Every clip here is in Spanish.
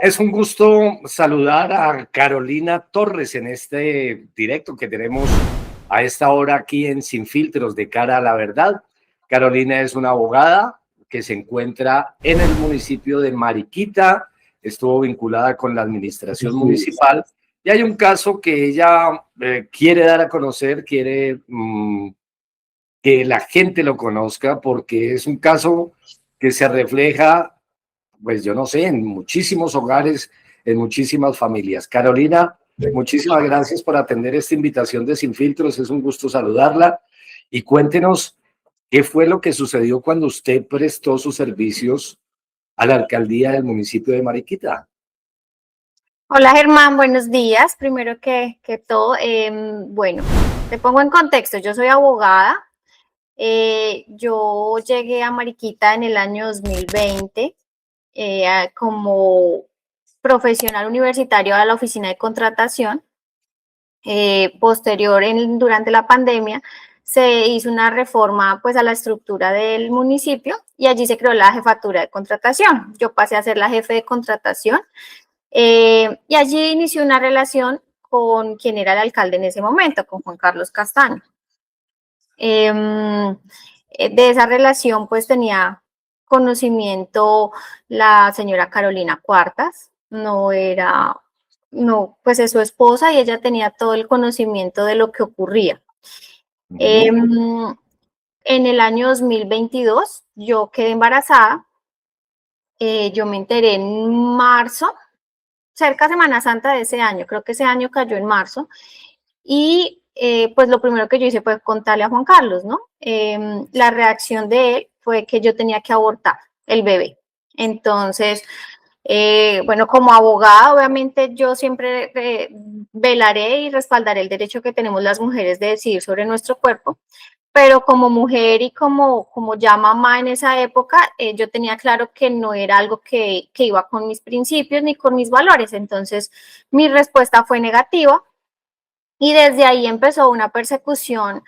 Es un gusto saludar a Carolina Torres en este directo que tenemos a esta hora aquí en Sin Filtros de Cara a la Verdad. Carolina es una abogada que se encuentra en el municipio de Mariquita, estuvo vinculada con la administración municipal y hay un caso que ella quiere dar a conocer, quiere que la gente lo conozca porque es un caso que se refleja, pues yo no sé, en muchísimos hogares, en muchísimas familias. Carolina, muchísimas gracias por atender esta invitación de Sin Filtros, es un gusto saludarla y cuéntenos qué fue lo que sucedió cuando usted prestó sus servicios a la alcaldía del municipio de Mariquita. Hola Germán, buenos días. Primero que todo, bueno, te pongo en contexto, yo soy abogada, yo llegué a Mariquita en el año 2020 como profesional universitario a la oficina de contratación. Durante la pandemia, se hizo una reforma pues a la estructura del municipio y allí se creó la jefatura de contratación. Yo pasé a ser la jefe de contratación y allí inició una relación con quien era el alcalde en ese momento, con Juan Carlos Castaño. De esa relación pues tenía conocimiento la señora Carolina Cuartas, pues es su esposa y ella tenía todo el conocimiento de lo que ocurría. En el año 2022 yo quedé embarazada, yo me enteré en marzo, cerca de Semana Santa de ese año, creo que ese año cayó en marzo, y pues lo primero que yo hice fue contarle a Juan Carlos, ¿no? La reacción de él fue que yo tenía que abortar el bebé. Entonces, bueno, como abogada, obviamente yo siempre velaré y respaldaré el derecho que tenemos las mujeres de decidir sobre nuestro cuerpo, pero como mujer y como ya mamá en esa época, yo tenía claro que no era algo que iba con mis principios ni con mis valores. Entonces, mi respuesta fue negativa y desde ahí empezó una persecución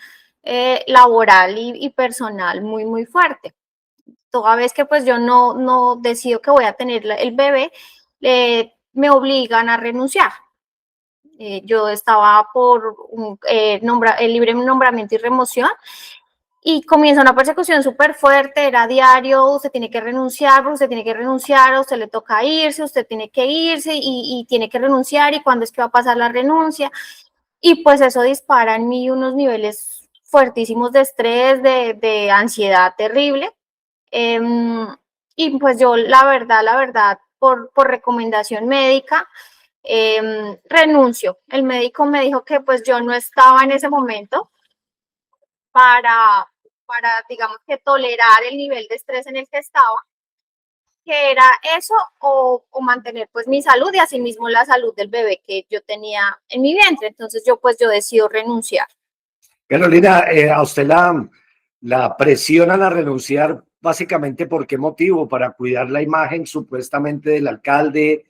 laboral y personal muy, muy fuerte. Toda vez que pues yo no decido que voy a tener el bebé, me obligan a renunciar. Yo estaba por el libre nombramiento y remoción y comienza una persecución súper fuerte, era diario, usted tiene que renunciar, usted tiene que renunciar, a usted le toca irse, usted tiene que irse y tiene que renunciar y cuándo es que va a pasar la renuncia. Y pues eso dispara en mí unos niveles fuertísimos de estrés, de ansiedad terrible. Y pues yo la verdad, por recomendación médica, renuncio. El médico me dijo que pues yo no estaba en ese momento para digamos que tolerar el nivel de estrés en el que estaba, que era eso o mantener pues mi salud y asimismo la salud del bebé que yo tenía en mi vientre. Entonces yo decido renunciar. Carolina, a usted la presionan a renunciar básicamente ¿por qué motivo? Para cuidar la imagen supuestamente del alcalde,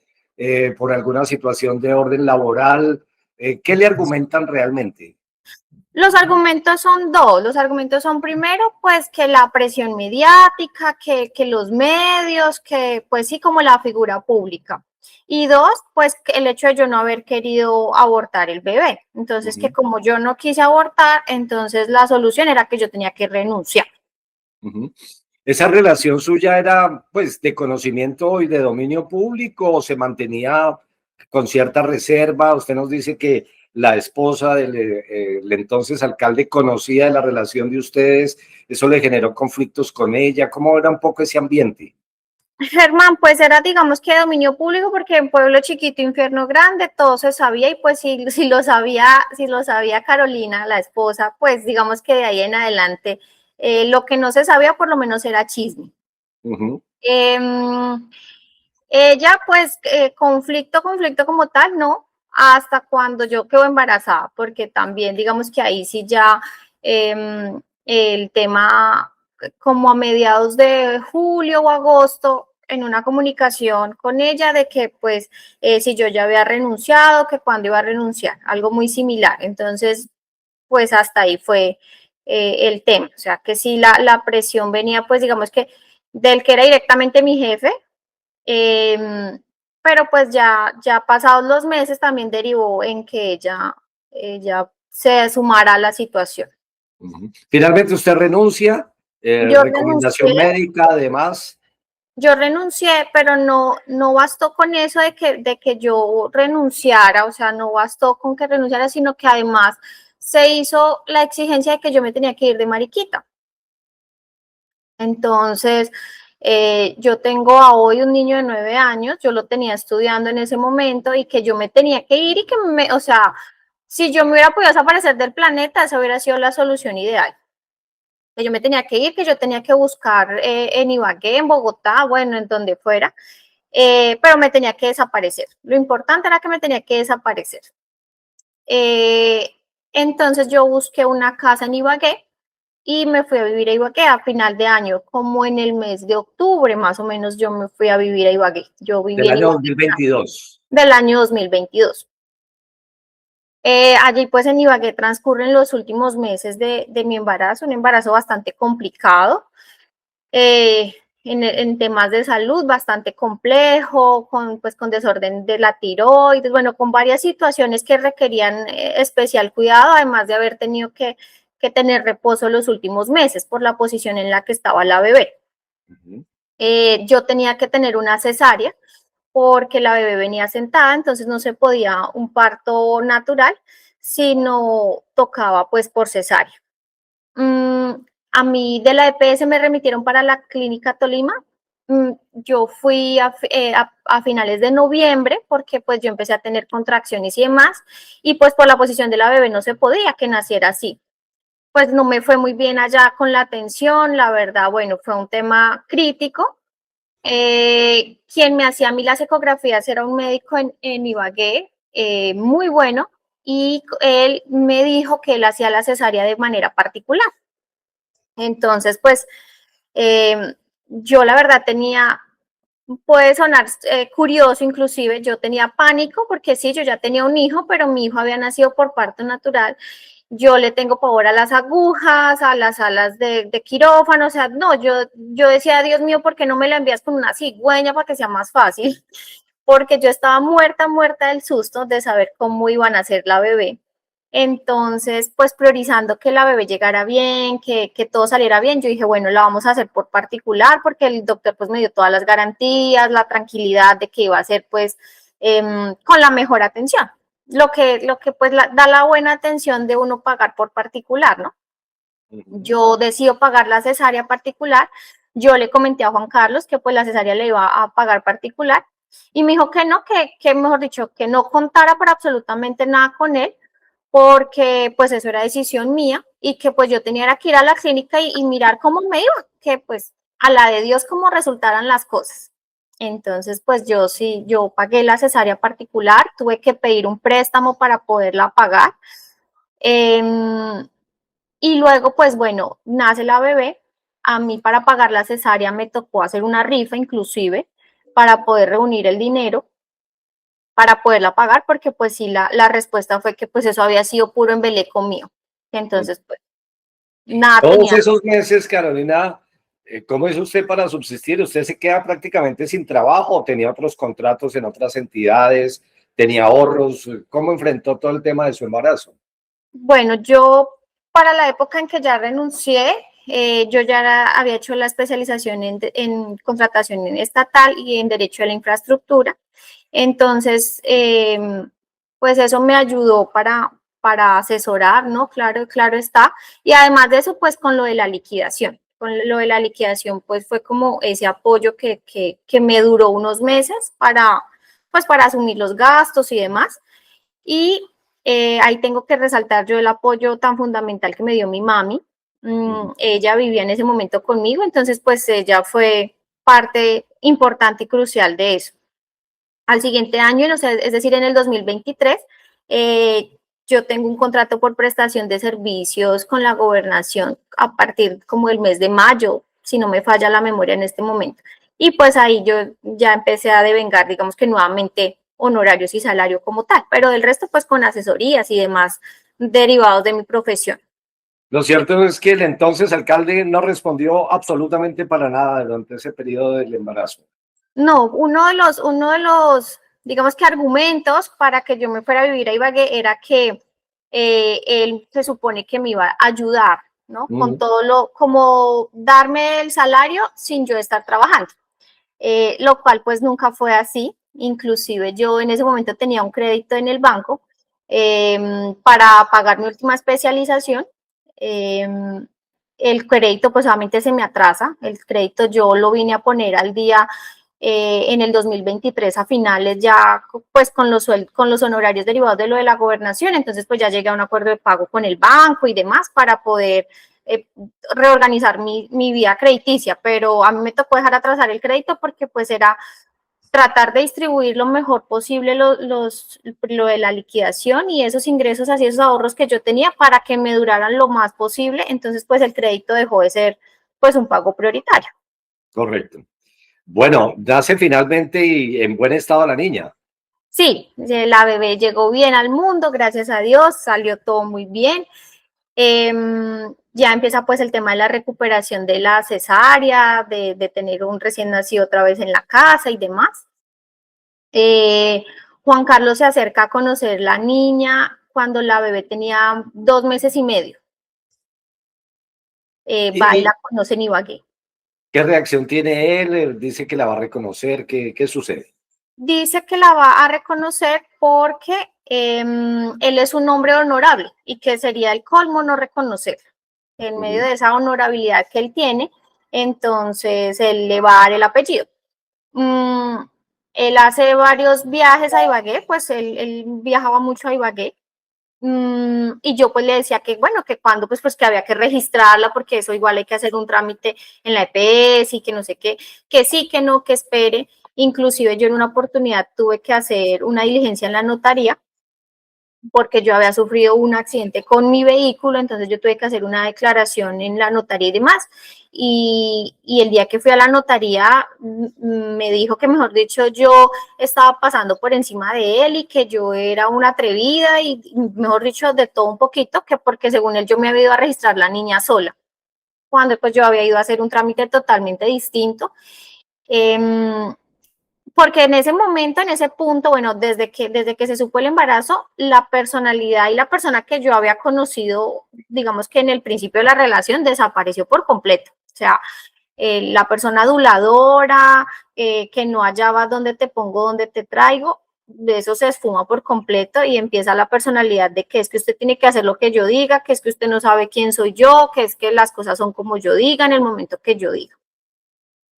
por alguna situación de orden laboral. ¿Qué le argumentan realmente? Los argumentos son dos. Los argumentos son primero, pues que la presión mediática, que los medios, que pues sí, como la figura pública. Y dos, pues el hecho de yo no haber querido abortar el bebé. Entonces, que como yo no quise abortar, entonces la solución era que yo tenía que renunciar. ¿Esa relación suya era pues de conocimiento y de dominio público o se mantenía con cierta reserva? Usted nos dice que la esposa del entonces alcalde conocía de la relación de ustedes, eso le generó conflictos con ella. ¿Cómo era un poco ese ambiente? Germán, pues era digamos que dominio público porque en pueblo chiquito, infierno grande, todo se sabía y pues si lo sabía Carolina, la esposa, pues digamos que de ahí en adelante lo que no se sabía por lo menos era chisme. Ella pues conflicto como tal, no, hasta cuando yo quedo embarazada, porque también digamos que ahí sí ya el tema como a mediados de julio o agosto en una comunicación con ella de que pues si yo ya había renunciado, que cuándo iba a renunciar, algo muy similar. Entonces, pues hasta ahí fue el tema. O sea, que si la presión venía, pues digamos que del que era directamente mi jefe, pero pues ya pasados los meses también derivó en que ella se sumara a la situación. Finalmente usted renuncia, Yo recomendación renuncié, médica, además. yo renuncié, pero no bastó con eso de que yo renunciara, o sea, no bastó con que renunciara, sino que además se hizo la exigencia de que yo me tenía que ir de mariquita. Entonces, yo tengo a hoy un niño de 9 años, yo lo tenía estudiando en ese momento y que yo me tenía que ir y que o sea, si yo me hubiera podido desaparecer del planeta, esa hubiera sido la solución ideal. Que yo me tenía que ir, que yo tenía que buscar en Ibagué, en Bogotá, bueno, en donde fuera, pero me tenía que desaparecer. Lo importante era que me tenía que desaparecer. Eh, entonces yo busqué una casa en Ibagué y me fui a vivir a Ibagué a final de año, como en el mes de octubre más o menos yo me fui a vivir a Ibagué. Yo viví Del en año Ibagué 2022. del año 2022. Allí pues en Ibagué transcurren los últimos meses de mi embarazo, un embarazo bastante complicado, en temas de salud bastante complejo, pues, con desorden de la tiroides, bueno, con varias situaciones que requerían especial cuidado, además de haber tenido que tener reposo los últimos meses por la posición en la que estaba la bebé. Yo tenía que tener una cesárea porque la bebé venía sentada, entonces no se podía un parto natural, sino tocaba pues por cesárea. A mí de la EPS me remitieron para la clínica Tolima. Yo fui a finales de noviembre porque pues yo empecé a tener contracciones y demás, y pues por la posición de la bebé no se podía que naciera así. Pues no me fue muy bien allá con la atención, la verdad, bueno, fue un tema crítico. Quien me hacía a mí las ecografías era un médico en Ibagué, muy bueno, y él me dijo que él hacía la cesárea de manera particular. Entonces, pues yo la verdad tenía, puede sonar curioso inclusive, yo tenía pánico porque sí, yo ya tenía un hijo, pero mi hijo había nacido por parto natural. Yo le tengo pavor a las agujas, a las alas de quirófano, o sea, no, yo decía, Dios mío, ¿por qué no me la envías con una cigüeña para que sea más fácil? Porque yo estaba muerta del susto de saber cómo iban a ser la bebé. Entonces, pues priorizando que la bebé llegara bien, que todo saliera bien, yo dije, bueno, la vamos a hacer por particular porque el doctor pues me dio todas las garantías, la tranquilidad de que iba a ser pues con la mejor atención. Lo que pues da la buena atención de uno pagar por particular, ¿no? Yo decido pagar la cesárea particular, yo le comenté a Juan Carlos que pues la cesárea le iba a pagar particular y me dijo que no, que mejor dicho, que no contara para absolutamente nada con él porque pues eso era decisión mía y que pues yo tenía que ir a la clínica y mirar cómo me iba, que pues a la de Dios cómo resultaran las cosas. Entonces pues yo sí, yo pagué la cesárea particular, tuve que pedir un préstamo para poderla pagar. Y luego pues bueno, nace la bebé, a mí para pagar la cesárea me tocó hacer una rifa inclusive para poder reunir el dinero para poderla pagar, porque pues sí, la respuesta fue que pues eso había sido puro embeleco mío. Entonces, pues, nada Todos tenía. esos meses, Carolina, ¿cómo hizo usted para subsistir? ¿Usted se queda prácticamente sin trabajo o tenía otros contratos en otras entidades? ¿Tenía ahorros? ¿Cómo enfrentó todo el tema de su embarazo? Bueno, yo para la época en que ya renuncié, yo ya había hecho la especialización en contratación estatal y en derecho a la infraestructura. Entonces, pues eso me ayudó para asesorar, ¿no? Claro, claro está. Y además de eso, pues con lo de la liquidación. Con lo de la liquidación, pues fue como ese apoyo que me duró unos meses pues para asumir los gastos y demás. Y ahí tengo que resaltar yo el apoyo tan fundamental que me dio mi mami. Ella vivía en ese momento conmigo, entonces pues ella fue parte importante y crucial de eso. Al siguiente año, no sé, es decir, en el 2023, yo tengo un contrato por prestación de servicios con la gobernación a partir como el mes de mayo, si no me falla la memoria en este momento. Y pues ahí yo ya empecé a devengar, digamos que nuevamente honorarios y salario como tal, pero del resto pues con asesorías y demás derivados de mi profesión. Lo cierto es que el entonces alcalde no respondió absolutamente para nada durante ese periodo del embarazo. No, digamos que argumentos para que yo me fuera a vivir a Ibagué era que él se supone que me iba a ayudar, ¿no? Con todo como darme el salario sin yo estar trabajando, lo cual pues nunca fue así. Inclusive yo en ese momento tenía un crédito en el banco para pagar mi última especialización. Eh, el crédito pues obviamente se me atrasa, el crédito yo lo vine a poner al día en el 2023 a finales ya pues con los honorarios derivados de lo de la gobernación, entonces pues ya llegué a un acuerdo de pago con el banco y demás para poder reorganizar mi vida crediticia, pero a mí me tocó dejar atrasar el crédito porque pues era tratar de distribuir lo mejor posible lo de la liquidación y esos ingresos, así esos ahorros que yo tenía para que me duraran lo más posible, entonces pues el crédito dejó de ser pues un pago prioritario. Correcto. Bueno, nace finalmente y en buen estado la niña. Sí, la bebé llegó bien al mundo, gracias a Dios, salió todo muy bien. Ya empieza pues el tema de la recuperación de la cesárea, de tener un recién nacido otra vez en la casa y demás. Juan Carlos se acerca a conocer la niña cuando la bebé tenía 2 meses y medio. Va y ¿Y la conoce en Ibagué. qué reacción tiene él? Él dice que la va a reconocer. ¿Qué sucede? Dice que la va a reconocer porque él es un hombre honorable y que sería el colmo no reconocerlo. En medio de esa honorabilidad que él tiene, entonces él le va a dar el apellido. Él hace varios viajes a Ibagué, pues él viajaba mucho a Ibagué. Y yo pues le decía que bueno, que cuando pues que había que registrarla porque eso igual hay que hacer un trámite en la EPS y que no sé qué, que sí, que no, que espere. Inclusive yo en una oportunidad tuve que hacer una diligencia en la notaría porque yo había sufrido un accidente con mi vehículo, entonces yo tuve que hacer una declaración en la notaría y demás. Y el día que fui a la notaría me dijo que, mejor dicho, yo estaba pasando por encima de él y que yo era una atrevida y, mejor dicho, de todo un poquito, que porque según él yo me había ido a registrar la niña sola, cuando pues yo había ido a hacer un trámite totalmente distinto. Porque en ese momento, en ese punto, bueno, desde que se supo el embarazo, la personalidad y la persona que yo había conocido, digamos que en el principio de la relación, desapareció por completo. O sea, la persona aduladora, que no hallaba dónde te pongo, dónde te traigo, de eso se esfuma por completo y empieza la personalidad de que es que usted tiene que hacer lo que yo diga, que es que usted no sabe quién soy yo, que es que las cosas son como yo diga en el momento que yo diga.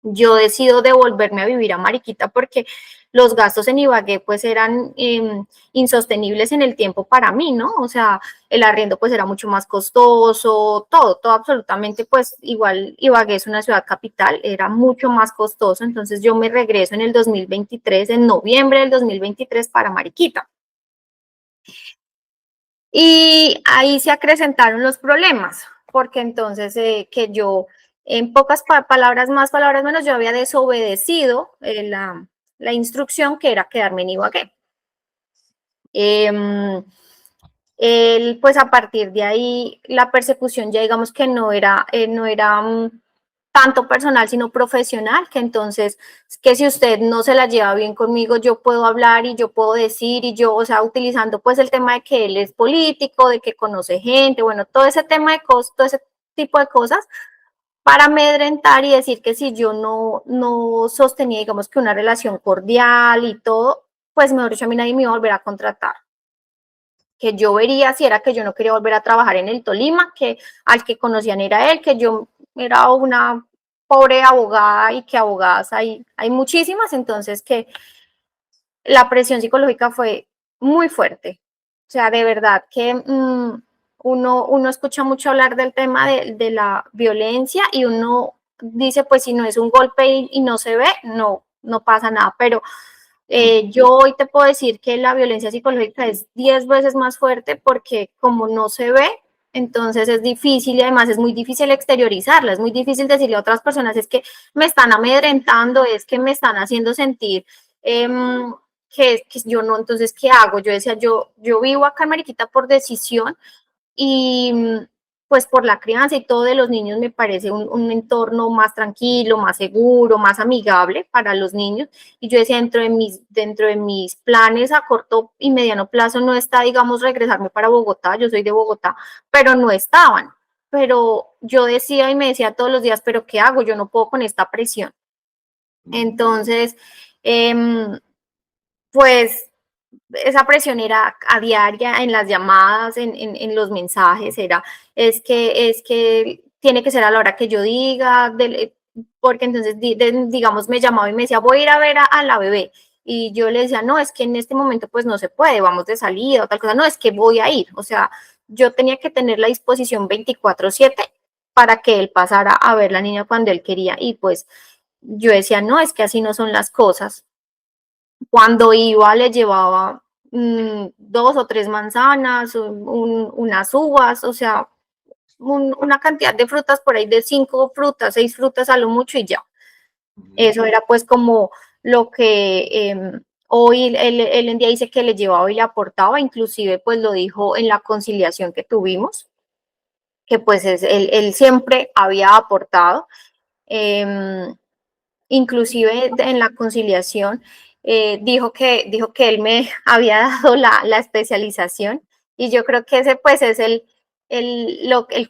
Yo decido devolverme a vivir a Mariquita porque los gastos en Ibagué pues eran insostenibles en el tiempo para mí, ¿no? O sea, el arriendo pues era mucho más costoso, todo absolutamente pues igual Ibagué es una ciudad capital, era mucho más costoso, entonces yo me regreso en el 2023, en noviembre del 2023 para Mariquita. Y ahí se acrecentaron los problemas, porque entonces que yo, en pocas palabras más, palabras menos, yo había desobedecido la instrucción que era quedarme en Ibagué. Él, pues a partir de ahí, la persecución ya digamos que no era tanto personal, sino profesional, que entonces, que si usted no se la lleva bien conmigo, yo puedo hablar y yo puedo decir y yo, o sea, utilizando pues el tema de que él es político, de que conoce gente, bueno, todo ese tema de cosas, todo ese tipo de cosas, para amedrentar y decir que si yo no sostenía, digamos que una relación cordial y todo, pues mejor dicho, a mí nadie me iba a volver a contratar. Que yo vería si era que yo no quería volver a trabajar en el Tolima, que al que conocían era él, que yo era una pobre abogada y que abogadas hay muchísimas, entonces que la presión psicológica fue muy fuerte. O sea, de verdad que uno escucha mucho hablar del tema de la violencia y uno dice, pues si no es un golpe y no se ve, no pasa nada, pero yo hoy te puedo decir que la violencia psicológica es 10 veces más fuerte porque como no se ve, entonces es difícil y además es muy difícil exteriorizarla, es muy difícil decirle a otras personas, es que me están amedrentando, es que me están haciendo sentir que yo no, entonces, ¿qué hago? Yo decía, yo vivo acá en Mariquita por decisión y pues por la crianza y todo de los niños me parece un entorno más tranquilo, más seguro, más amigable para los niños. Y yo decía, dentro de mis planes a corto y mediano plazo no está, digamos, regresarme para Bogotá, yo soy de Bogotá, pero no estaban. Pero yo decía y me decía todos los días, pero ¿qué hago? Yo no puedo con esta presión. Entonces, pues esa presión era a diaria en las llamadas, en los mensajes, es que tiene que ser a la hora que yo diga, porque entonces, digamos, me llamaba y me decía, voy a ir a ver a la bebé. Y yo le decía, no, es que en este momento pues no se puede, vamos de salida o tal cosa, no, es que voy a ir. O sea, yo tenía que tener la disposición 24/7 para que él pasara a ver la niña cuando él quería. Y pues yo decía, no, es que así no son las cosas. Cuando iba le llevaba 2 o 3 manzanas, unas uvas, o sea, una cantidad de frutas por ahí de 5 frutas, 6 frutas a lo mucho y ya. Eso era pues como lo que hoy él en día dice que le llevaba y le aportaba, inclusive pues lo dijo en la conciliación que tuvimos, que pues él siempre había aportado. Inclusive en la conciliación dijo que él me había dado la especialización y yo creo que ese pues es el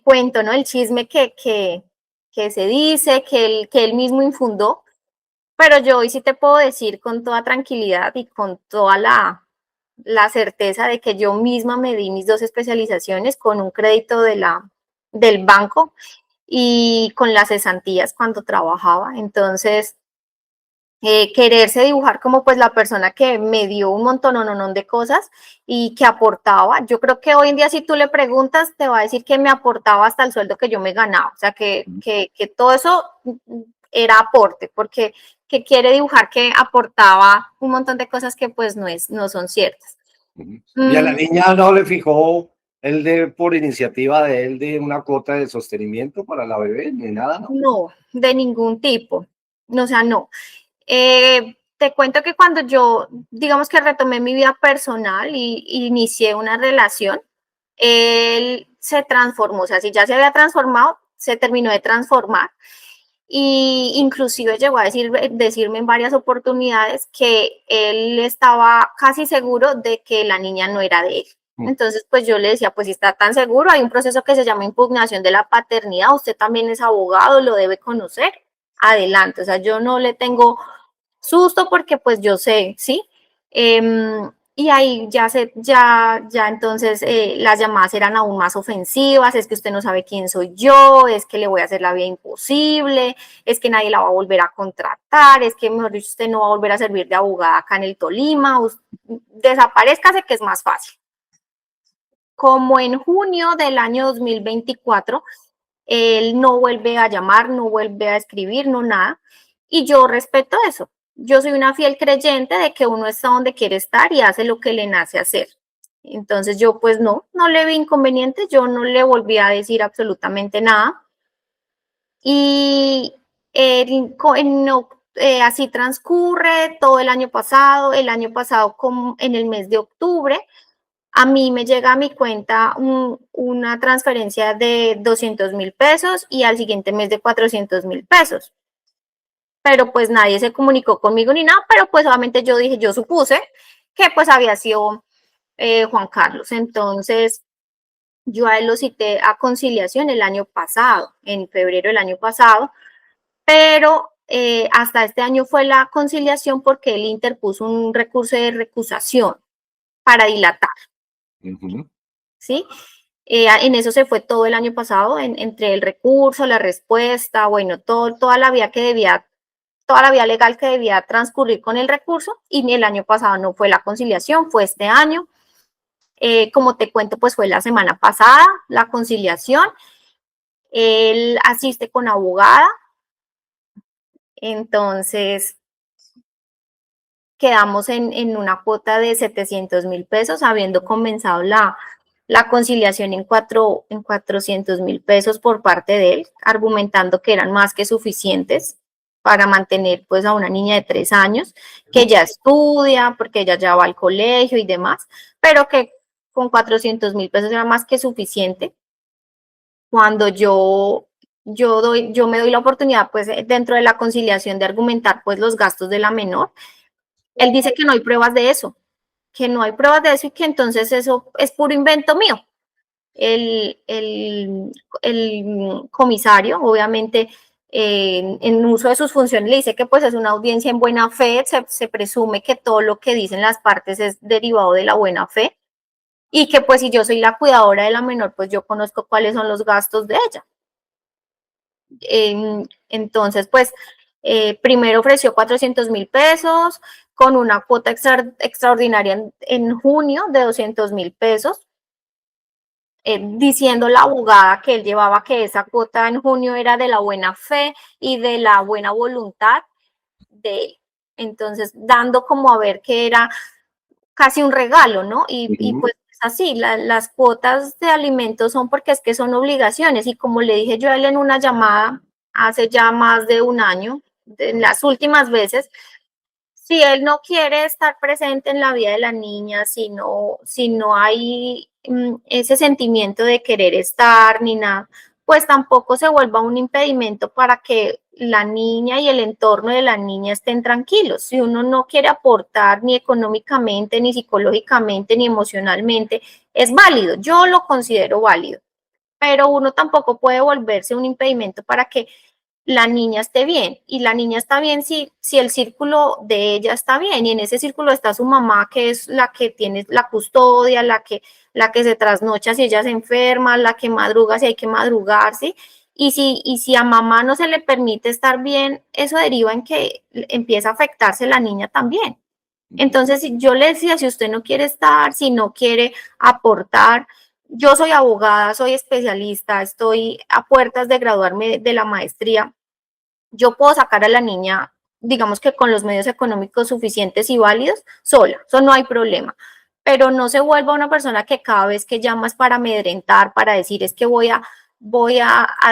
cuento, ¿no? El chisme que se dice, que él mismo infundó, pero yo hoy sí te puedo decir con toda tranquilidad y con toda la certeza de que yo misma me di mis 2 especializaciones con un crédito del banco y con las cesantías cuando trabajaba. Entonces, quererse dibujar como pues la persona que me dio un montón de cosas y que aportaba. Yo creo que hoy en día si tú le preguntas te va a decir que me aportaba hasta el sueldo que yo me ganaba, o sea que todo eso era aporte, porque que quiere dibujar que aportaba un montón de cosas que pues no son ciertas. Y a la niña no le fijó por iniciativa de él, de una cuota de sostenimiento para la bebé, ni nada, ¿no? No, de ningún tipo. O sea, no. Te cuento que cuando yo, digamos que retomé mi vida personal y inicié una relación, él se transformó, o sea, si ya se había transformado, se terminó de transformar. Y inclusive llegó a decirme en varias oportunidades que él estaba casi seguro de que la niña no era de él. Entonces, pues yo le decía, pues si está tan seguro, hay un proceso que se llama impugnación de la paternidad, usted también es abogado, lo debe conocer, adelante, o sea, yo no le tengo susto porque pues yo sé, ¿sí? Y ahí ya entonces las llamadas eran aún más ofensivas, es que usted no sabe quién soy yo, es que le voy a hacer la vida imposible, es que nadie la va a volver a contratar, es que mejor dicho usted no va a volver a servir de abogada acá en el Tolima, desaparezcase que es más fácil. Como en junio del año 2024, él no vuelve a llamar, no vuelve a escribir, no nada, y yo respeto eso. Yo soy una fiel creyente de que uno está donde quiere estar y hace lo que le nace hacer. Entonces yo pues no le vi inconveniente, yo no le volví a decir absolutamente nada. Y así transcurre todo el año pasado como en el mes de octubre, a mí me llega a mi cuenta una transferencia de 200.000 pesos y al siguiente mes de 400.000 pesos. Pero pues nadie se comunicó conmigo ni nada, pero pues solamente yo supuse que pues había sido Juan Carlos. Entonces yo a él lo cité a conciliación el año pasado, en febrero del año pasado, pero hasta este año fue la conciliación porque él interpuso un recurso de recusación para dilatar. ¿Sí? En eso se fue todo el año pasado, entre el recurso, la respuesta, bueno, toda la vía legal que debía transcurrir con el recurso, y el año pasado no fue la conciliación, fue este año. Como te cuento, pues fue la semana pasada la conciliación. Él asiste con abogada, entonces quedamos en una cuota de 700.000 pesos, habiendo comenzado la conciliación en 400.000 pesos por parte de él, argumentando que eran más que suficientes para mantener pues a una niña de 3 años, que ya estudia, porque ella ya va al colegio y demás, pero que con 400.000 pesos era más que suficiente. cuando yo me doy la oportunidad, pues dentro de la conciliación de argumentar pues los gastos de la menor, él dice que no hay pruebas de eso, y que entonces eso es puro invento mío. El comisario, obviamente, en uso de sus funciones, le dice que pues es una audiencia en buena fe, se presume que todo lo que dicen las partes es derivado de la buena fe, y que pues si yo soy la cuidadora de la menor, pues yo conozco cuáles son los gastos de ella. Entonces, pues, primero ofreció 400.000 pesos con una cuota extraordinaria en junio de 200.000 pesos, diciendo la abogada que él llevaba que esa cuota en junio era de la buena fe y de la buena voluntad de él. Entonces, dando como a ver que era casi un regalo, ¿no? Y pues así, las cuotas de alimentos son porque es que son obligaciones, y como le dije yo a él en una llamada hace ya más de un año, en las últimas veces, si él no quiere estar presente en la vida de la niña, si no hay ese sentimiento de querer estar ni nada, pues tampoco se vuelva un impedimento para que la niña y el entorno de la niña estén tranquilos. Si uno no quiere aportar ni económicamente, ni psicológicamente, ni emocionalmente, es válido, yo lo considero válido, pero uno tampoco puede volverse un impedimento para que la niña esté bien, y la niña está bien si el círculo de ella está bien, y en ese círculo está su mamá, que es la que tiene la custodia, la que se trasnocha si ella se enferma, la que madruga si hay que madrugar, ¿sí? Y si a mamá no se le permite estar bien, eso deriva en que empieza a afectarse la niña también. Entonces, si yo le decía, si usted no quiere estar, si no quiere aportar, yo soy abogada, soy especialista, estoy a puertas de graduarme de la maestría, yo puedo sacar a la niña, digamos que con los medios económicos suficientes y válidos, sola, eso no hay problema. Pero no se vuelva una persona que cada vez que llama es para amedrentar, para decir es que voy a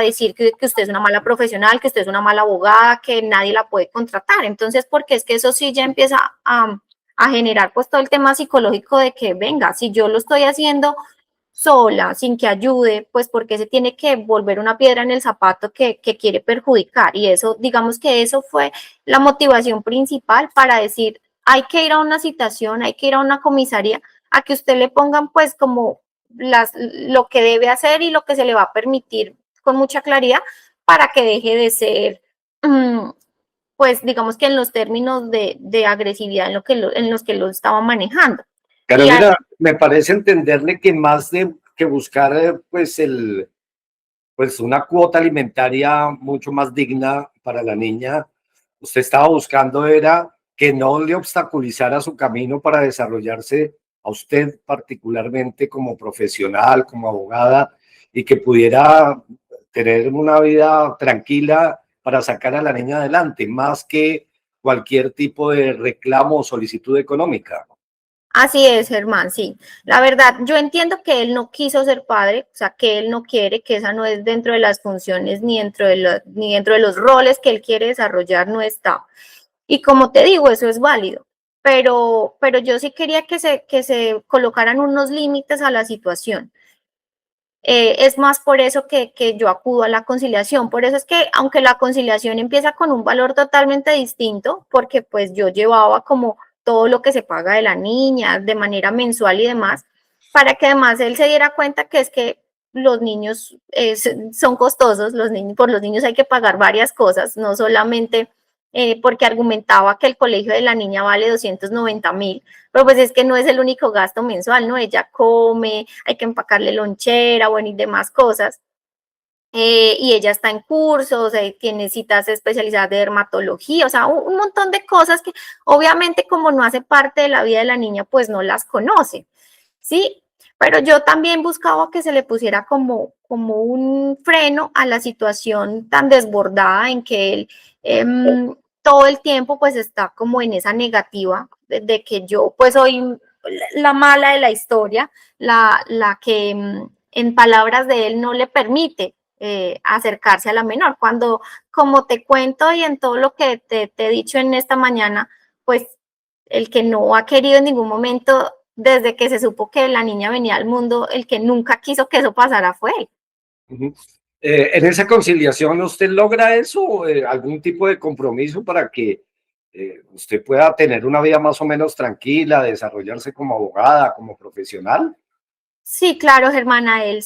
decir que usted es una mala profesional, que usted es una mala abogada, que nadie la puede contratar. Entonces, porque es que eso sí ya empieza a generar pues todo el tema psicológico de que venga, si yo lo estoy haciendo sola, sin que ayude, pues porque se tiene que volver una piedra en el zapato que quiere perjudicar. Y eso, digamos que eso fue la motivación principal para decir, hay que ir a una citación, hay que ir a una comisaría, a que usted le pongan pues como lo que debe hacer y lo que se le va a permitir con mucha claridad, para que deje de ser, pues digamos que en los términos de agresividad en los que lo estaba manejando. Carolina, me parece entenderle que más de que buscar pues una cuota alimentaria mucho más digna para la niña, usted estaba buscando era que no le obstaculizara su camino para desarrollarse a usted particularmente como profesional, como abogada, y que pudiera tener una vida tranquila para sacar a la niña adelante, más que cualquier tipo de reclamo o solicitud económica. Así es, Germán, sí. La verdad, yo entiendo que él no quiso ser padre, o sea, que él no quiere, que esa no es dentro de las funciones ni dentro de los roles que él quiere desarrollar, no está. Y como te digo, eso es válido. Pero yo sí quería que se colocaran unos límites a la situación. Es más por eso que yo acudo a la conciliación. Por eso es que, aunque la conciliación empieza con un valor totalmente distinto, porque pues yo llevaba como todo lo que se paga de la niña de manera mensual y demás, para que además él se diera cuenta que es que los niños son costosos, por los niños hay que pagar varias cosas, no solamente porque argumentaba que el colegio de la niña vale 290.000, pero pues es que no es el único gasto mensual, ¿no? Ella come, hay que empacarle lonchera, bueno, y demás cosas. Y ella está en cursos, tiene citas especializadas de dermatología, o sea, un montón de cosas que obviamente como no hace parte de la vida de la niña, pues no las conoce, ¿sí? Pero yo también buscaba que se le pusiera como un freno a la situación tan desbordada en que él todo el tiempo pues está como en esa negativa de que yo pues soy la mala de la historia, la que en palabras de él no le permite acercarse a la menor. Cuando, como te cuento y en todo lo que te he dicho en esta mañana, pues el que no ha querido en ningún momento, desde que se supo que la niña venía al mundo, el que nunca quiso que eso pasara fue él. Ujú. En esa conciliación, ¿usted logra eso? ¿Algún tipo de compromiso para que usted pueda tener una vida más o menos tranquila, desarrollarse como abogada, como profesional? Sí, claro, Germán, a él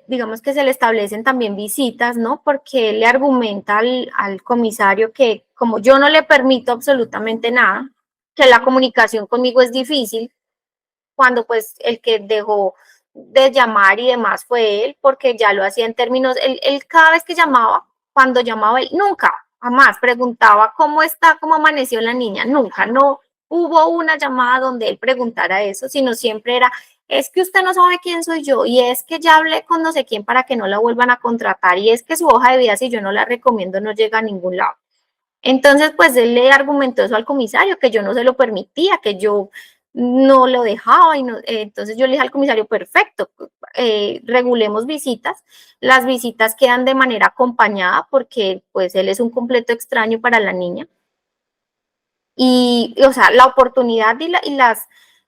digamos que se le establecen también visitas, ¿no? Porque él le argumenta al comisario que como yo no le permito absolutamente nada, que la comunicación conmigo es difícil, cuando pues el que dejó de llamar y demás fue él, porque ya lo hacía en términos, él cada vez que llamaba, cuando llamaba él, nunca, jamás preguntaba cómo está, cómo amaneció la niña, nunca, no hubo una llamada donde él preguntara eso, sino siempre era, es que usted no sabe quién soy yo, y es que ya hablé con no sé quién para que no la vuelvan a contratar, y es que su hoja de vida, si yo no la recomiendo, no llega a ningún lado. Entonces, pues él le argumentó eso al comisario, que yo no se lo permitía, que yo no lo dejaba. Entonces yo le dije al comisario, perfecto, regulemos visitas. Las visitas quedan de manera acompañada porque pues él es un completo extraño para la niña. O sea, la oportunidad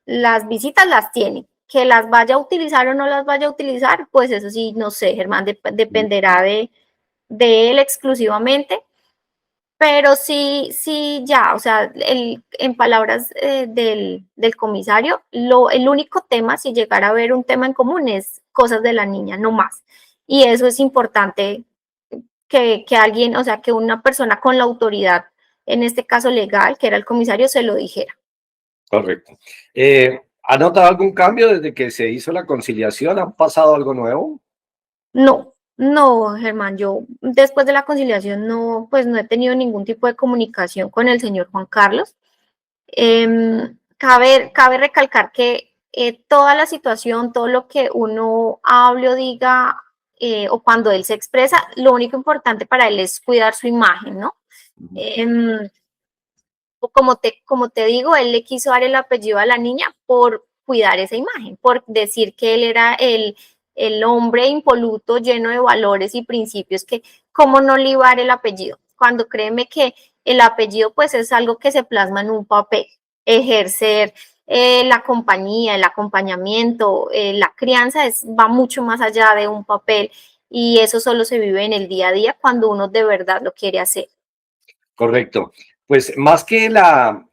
las visitas las tiene. Que las vaya a utilizar o no las vaya a utilizar, pues eso sí, no sé, Germán, dependerá de él exclusivamente, pero sí, sí, ya, o sea, en palabras del comisario, el único tema, si llegara a haber un tema en común, es cosas de la niña, no más. Y eso es importante que alguien, o sea, que una persona con la autoridad, en este caso legal, que era el comisario, se lo dijera. Correcto. ¿Ha notado algún cambio desde que se hizo la conciliación? ¿Ha pasado algo nuevo? No, no, Germán, yo después de la conciliación no, pues no he tenido ningún tipo de comunicación con el señor Juan Carlos. Cabe recalcar que toda la situación, todo lo que uno hable o diga, o cuando él se expresa, lo único importante para él es cuidar su imagen, ¿no? Ujú. Eh, como te digo, él le quiso dar el apellido a la niña por cuidar esa imagen, por decir que él era el hombre impoluto, lleno de valores y principios, que cómo no le iba a dar el apellido, cuando créeme que el apellido pues es algo que se plasma en un papel, ejercer la compañía, el acompañamiento, la crianza va mucho más allá de un papel, y eso solo se vive en el día a día cuando uno de verdad lo quiere hacer. Correcto. Pues más que la,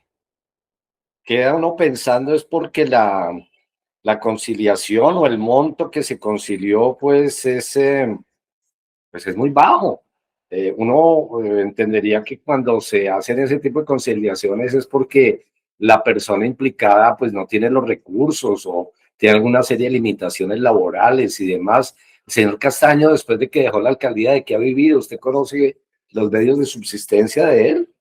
queda uno pensando es porque la conciliación o el monto que se concilió, pues es muy bajo. Uno entendería que cuando se hacen ese tipo de conciliaciones es porque la persona implicada pues no tiene los recursos o tiene alguna serie de limitaciones laborales y demás. Señor Castaño, después de que dejó la alcaldía, ¿de qué ha vivido? ¿Usted conoce los medios de subsistencia de él?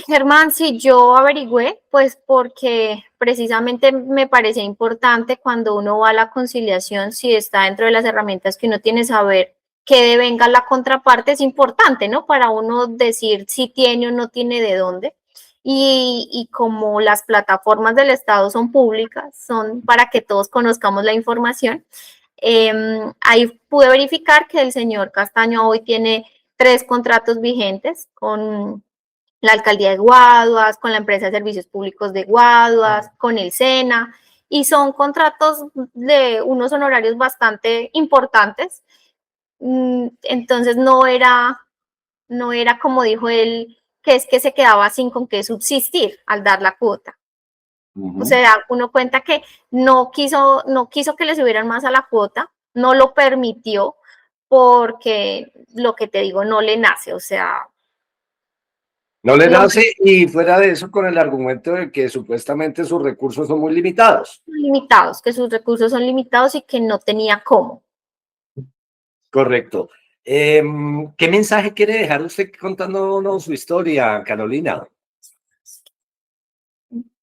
Germán, sí, yo averigüé, pues porque precisamente me parecía importante cuando uno va a la conciliación, si está dentro de las herramientas que uno tiene, saber que devenga la contraparte, es importante, ¿no? Para uno decir si tiene o no tiene de dónde. Y como las plataformas del Estado son públicas, son para que todos conozcamos la información, ahí pude verificar que el señor Castaño hoy tiene 3 contratos vigentes con la alcaldía de Guaduas, con la empresa de servicios públicos de Guaduas, con el SENA, y son contratos de unos honorarios bastante importantes. Entonces no era como dijo él, que es que se quedaba sin con qué subsistir al dar la cuota. O Ujú. sea, uno cuenta que no quiso que le subieran más a la cuota, no lo permitió porque lo que te digo no le nace, o sea, No le lo nace y fuera de eso con el argumento de que supuestamente sus recursos son muy limitados. limitados, que sus recursos son limitados y que no tenía cómo. Correcto. ¿Qué mensaje quiere dejar usted contándonos su historia, Carolina?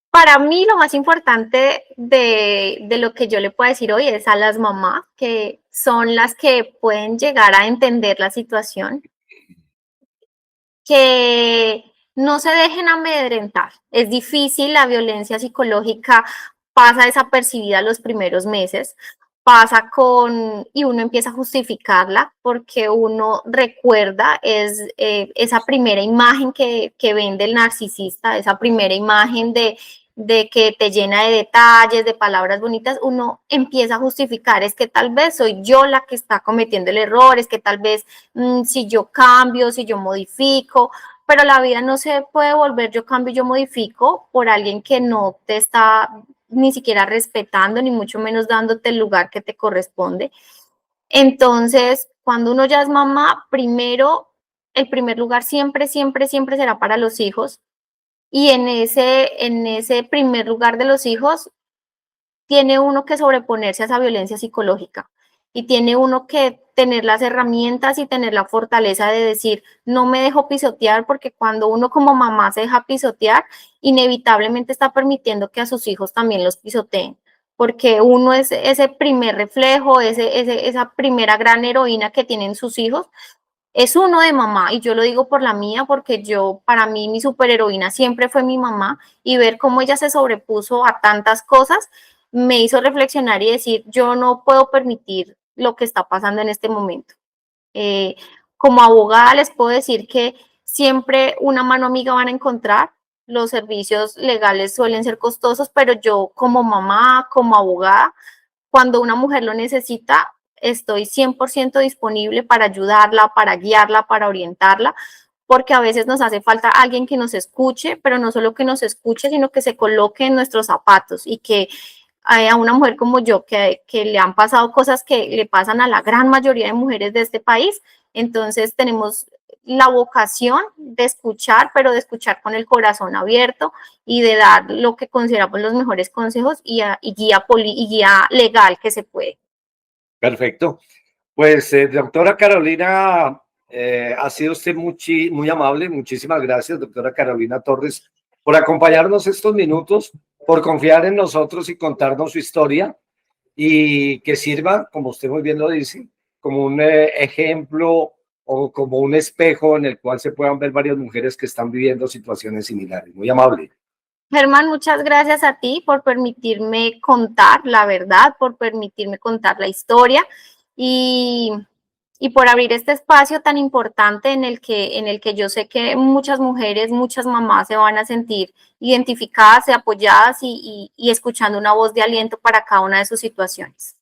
Para mí lo más importante de lo que yo le puedo decir hoy es a las mamás, que son las que pueden llegar a entender la situación, que no se dejen amedrentar. Es difícil, la violencia psicológica pasa desapercibida los primeros meses, y uno empieza a justificarla porque uno recuerda esa primera imagen que vende el narcisista, esa primera imagen de que te llena de detalles, de palabras bonitas, uno empieza a justificar, es que tal vez soy yo la que está cometiendo el error, es que tal vez si yo cambio, si yo modifico, pero la vida no se puede volver yo cambio, yo modifico por alguien que no te está ni siquiera respetando, ni mucho menos dándote el lugar que te corresponde. Entonces, cuando uno ya es mamá, primero, el primer lugar siempre, siempre, siempre será para los hijos. Y en ese primer lugar de los hijos, tiene uno que sobreponerse a esa violencia psicológica y tiene uno que tener las herramientas y tener la fortaleza de decir, no me dejo pisotear, porque cuando uno como mamá se deja pisotear, inevitablemente está permitiendo que a sus hijos también los pisoteen, porque uno es ese primer reflejo, esa primera gran heroína que tienen sus hijos, es uno de mamá, y yo lo digo por la mía, porque yo, para mí, mi superheroína siempre fue mi mamá, y ver cómo ella se sobrepuso a tantas cosas, me hizo reflexionar y decir, yo no puedo permitir lo que está pasando en este momento. Eh, Como abogada les puedo decir que siempre una mano amiga van a encontrar, los servicios legales suelen ser costosos, pero yo como mamá, como abogada, cuando una mujer lo necesita, estoy 100% disponible para ayudarla, para guiarla, para orientarla, porque a veces nos hace falta alguien que nos escuche, pero no solo que nos escuche, sino que se coloque en nuestros zapatos y que a una mujer como yo, que le han pasado cosas que le pasan a la gran mayoría de mujeres de este país, entonces tenemos la vocación de escuchar, pero de escuchar con el corazón abierto y de dar lo que consideramos los mejores consejos y guía legal que se puede. Perfecto. Pues, doctora Carolina, ha sido usted muy amable. Muchísimas gracias, doctora Carolina Torres, por acompañarnos estos minutos, por confiar en nosotros y contarnos su historia y que sirva, como usted muy bien lo dice, como un ejemplo o como un espejo en el cual se puedan ver varias mujeres que están viviendo situaciones similares. Muy amable. Germán, muchas gracias a ti por permitirme contar la verdad, por permitirme contar la historia y, y por abrir este espacio tan importante en el que yo sé que muchas mujeres, muchas mamás se van a sentir identificadas y apoyadas y escuchando una voz de aliento para cada una de sus situaciones.